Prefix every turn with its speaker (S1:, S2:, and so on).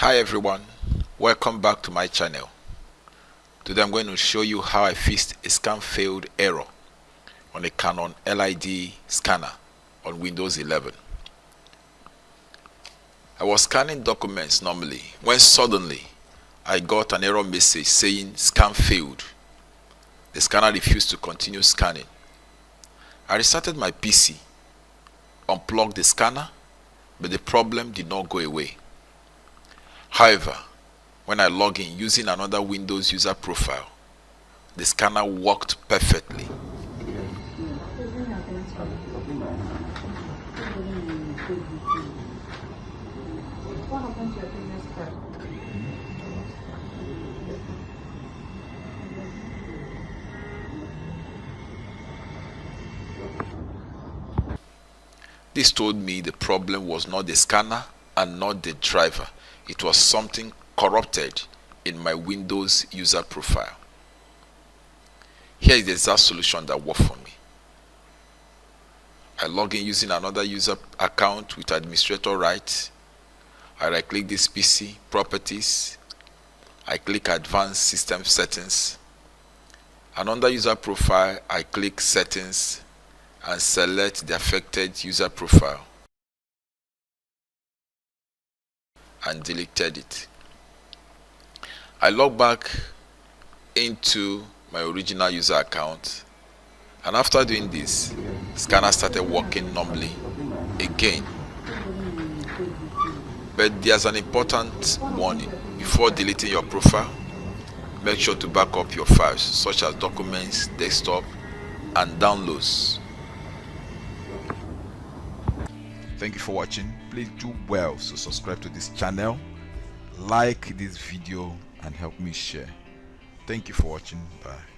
S1: Hi everyone, welcome back to my channel. Today I'm going to show you how I fixed a scan failed error on a Canon LiDE scanner on Windows 11. I was scanning documents normally when suddenly I got an error message saying scan failed. The scanner refused to continue scanning. I restarted my PC, unplugged the scanner, but the problem did not go away. However, when I log in using another Windows user profile, the scanner worked perfectly.
S2: What happened to your previous card?
S1: This told me the problem was not the scanner and not the driver. It was something corrupted in my Windows user profile. Here is the exact solution that worked for me. I log in using another user account with administrator rights. I right click this PC, properties. I click advanced system settings. And under user profile, I click settings and select the affected user profile and deleted it. I log back into my original user account, and after doing this, scanner started working normally again. But there's an important warning: before deleting your profile, make sure to back up your files such as documents, desktop, and downloads.
S3: Thank you for watching. Please do well to subscribe to this channel, like this video, and help me share. Thank you for watching. Bye.